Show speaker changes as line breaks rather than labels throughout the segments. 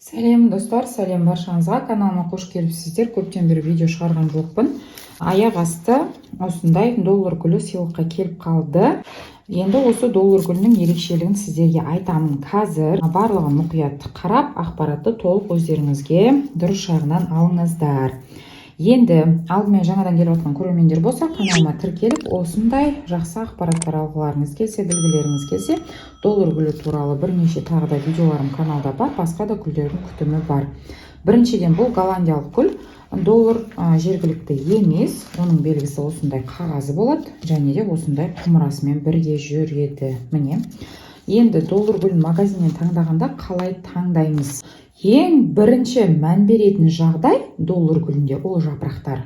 Сәлем достар, сәлем баршаңызға. Каналыма қош келіпсіздер. Көптен бері видео шығарған жоқпын. Аяқ асты осындай доллар гүлі сыйлыққа келіп қалды. Енді осы доллар гүлінің ерекшелігін сіздерге айтамын. Қазір барлығын мұқият қарап, ақпаратты толық өздеріңізге дұрыс жағынан алыңыздар. Енді алдымен жаңадан келіп отқан көрермендер болса, каналыма тіркеліп, осындай жақсы ақпараттар алғыларыңыз келсе, білгілеріңіз келсе, доллар гүлі туралы бірнеше тағы да видеоларым каналда бар, басқа да гүлдердің күтімі бар. Біріншіден бұл голландиялық гүл, доллар жергілікті емес, оның белгісі осындай қағазы болады, және де осындай құмырасымен бірге жүреді. Міне. Енді доллар гүлін магазиннен таңдағанда қалай таңдаймыз? Ең бірінші мән беретін жағдай доллар гүлінде ол жапырақтар.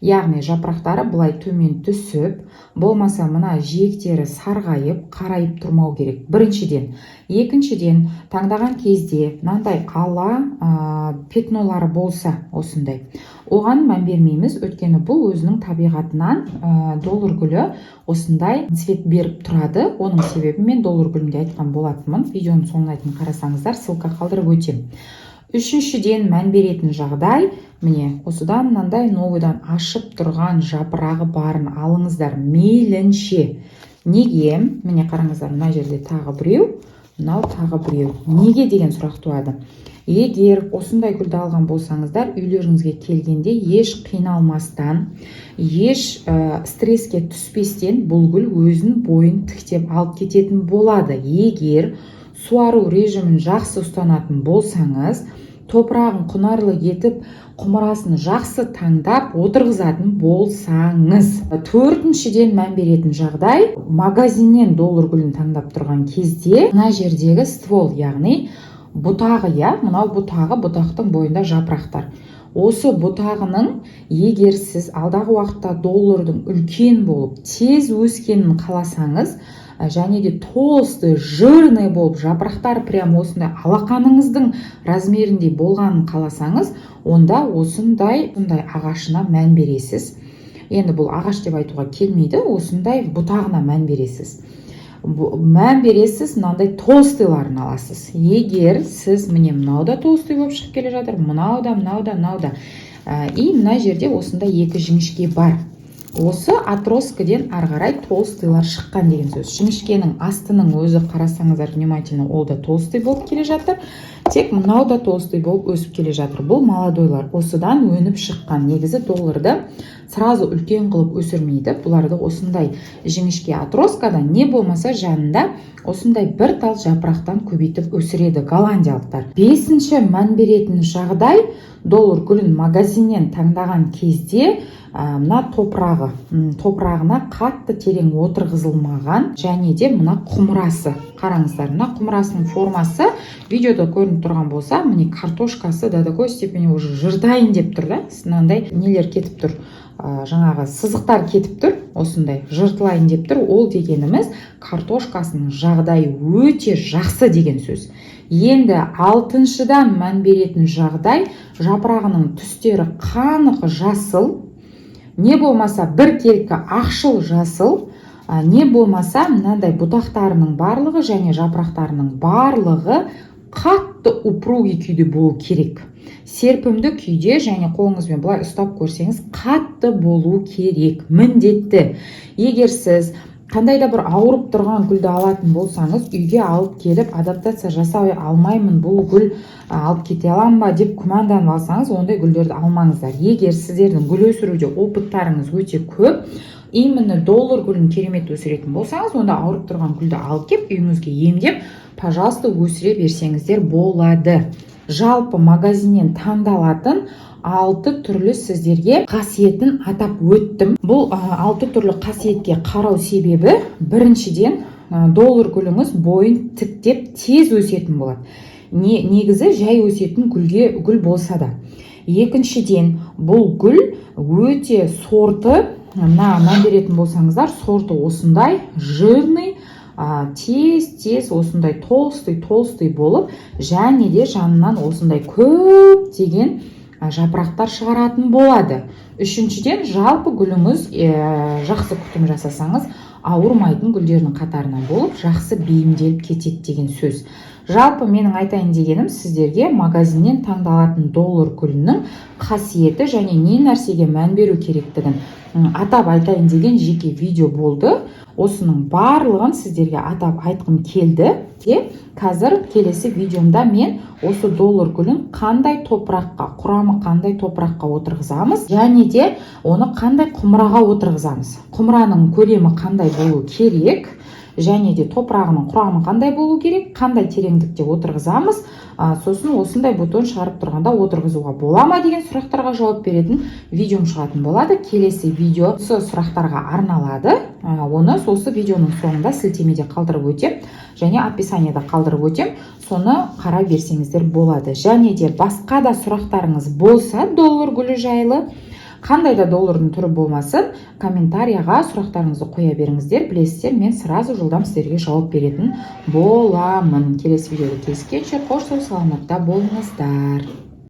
Яғни жапырақтары былай төмен түсіп, болмаса мына жиектері сарғайып, қарайып тұрмау керек. Біріншіден. Екіншіден, таңдаған кезде мынандай ала петнолары болса осындай. Оған мән бермейміз, өйткені бұл өзінің табиғатынан доллар гүлі осындай цвет беріп тұрады. Оның себебін мен доллар гүлінде айтқан болатынмын. Видеоның соңына дейін қарасаңыздар, ссылка қалдырып өтем. Үшіншіден мән беретін жағдай, міне, осыдан мынандай новыйдан ашып тұрған жапырағы барын алыңыздар мейлінше. Неге? Міне қараңыздар, мына жерде тағы біреу, мынау тағы біреу. Неге деген сұрақ туады. Егер осындай гүлді алған болсаңыздар, үйлеріңізге келгенде еш қиналмастан, еш стресске түспестен бұл гүл өзінің бойын тіктеп алып кететін болады. Егер суару режимін жақсы ұстанатын болсаңыз, топырағын құнарлы етіп, құмырасын жақсы таңдап отырғызатын болсаңыз. Төртіншіден мән беретін жағдай, магазиннен доллар гүлін таңдап тұрған кезде, мына жердегі ствол, яғни бұтағы, мынау бұтағы, бұтақтың бойында жапырақтар. Осы бұтағының, егер сіз алдағы уақытта доллардың үлкен болып, тез өскенін қаласаңыз, және де толсты, жирный болып, жапырақтар прям осындай алақаныңыздың размерінде болғанын қаласаңыз, онда осындай ағашына мән бересіз. Енді бұл ағаш деп айтуға келмейді, осындай бұтағына мән бересіз. Мән бересіз, мынандай толстыларын аласыз. Егер сіз, міне мынау да толстой болып шығып келе жатыр, мынау да. И мына жерде осындай екі жіңішке бар. Осы отросткіден арғарай толстылар шыққан деген сөз. Жіңішкенің астының өзі қарасаңыздар внимательно, ол да толстой болып келе жатыр. Тек мынау да толстой болып өсіп келе жатыр. Бұл молодойлар осыдан өніп шыққан. Негізі долларды сразу үлкен қылып өсірмейді. Бұларды осындай жіңішке отроскада не болмаса жанында осындай бір тал жапырақтан көбейтіп өсіреді голландиялықтар. Бесінші мән беретін жағдай, доллар гүлін магазиннен таңдаған кезде мына топырағына қатты терең отырғызылмаған, және де мына құмырасы. Қараңыздар, мына құмырасының формасы видеода көрініп тұрған болса, міне картошкасы до такой степени уже жырдайын деп тұр да, мынандай нелер кетіп тұр, жаңағы сызықтар кетіп тұр, осындай жыртылайын деп тұр. Ол дегеніміз картошкасының жағдайы өте жақсы деген сөз. Енді алтыншыдан мән беретін жағдай, жапырағының түстері қанық жасыл, не болмаса бір келкі ақшыл жасыл, не болмаса мынандай бұтақтарының барлығы және жапырақтарының барлығы қатты упругий күйде болу керек. Серпімді күйде және қолыңызбен былай ұстап көрсеңіз қатты болу керек, міндетті. Егер сіз қандай да бір ауырып тұрған гүлді алатын болсаңыз, үйге алып келіп адаптация жасай алмаймын, бұл гүл алып кете алам ба деп күмәнданып алсаңыз, ондай гүлдерді алмаңыздар. Егер сіздердің гүл өсіруде опыттарыңыз өте көп, именно доллар гүлін керемет өсіретін болсаңыз, онда ауырып тұрған гүлді алып кеп үйіңізге емдеп, пожалуйста, өсіре берсеңіздер болады. Жалпы магазиннен таңдалатын 6 түрлі сіздерге қасиетін атап өттім. Бұл 6 түрлі қасиетке қарау себебі, біріншіден доллар гүліңіз бойын тіктеп тез өсетін болады. Негізі жай өсетін гүл болса да. Екіншіден, бұл гүл өте сорты, мән беретін болсаңыздар, сорты осындай жирный, тез осындай толстой болып, және де жанынан осындай көп деген жапырақтар шығаратын болады. Үшіншіден, жалпы гүліңіз жақсы күтім жасасаңыз, ауырмайтын гүлдердің қатарынан болып, жақсы бейімделіп кетеді деген сөз. Жалпы менің айтайын дегенім сіздерге магазиннен таңдалатын доллар гүлінің қасиеті және не нәрсеге мән беру керектігін атап айтайын деген жеке видео болды. Осының барлығын сіздерге атап айтқым келді. Қазір келесі видеомда мен осы доллар гүлін қандай топыраққа, құрамы қандай топыраққа отырғызамыз, және де оны қандай құмыраға отырғызамыз. Құмыраның көлемі қандай болу керек, және де топырағының құрамы қандай болу керек, қандай тереңдікте отырғызамыз, сосын осындай бутон шығарып тұрғанда отырғызуға бола ма деген сұрақтарға жауап беретін видеом шығатын болады. Келесі видео осы сұрақтарға арналады. Оны осы видеоның соңында сілтемеде қалдырып өтем, және описаниеда қалдырып өтем. Соны қарай берсеңіздер болады. Және де басқа да сұрақтарыңыз болса доллар гүлі жайлы, қандай да доллардың түрі болмасын, комментарияға сұрақтарыңызды қоя беріңіздер. Білесіздер, мен сразу жылдам сіздерге жауап беретін боламын. Келесі видеода кездескенше қош сау саламатта болыңыздар.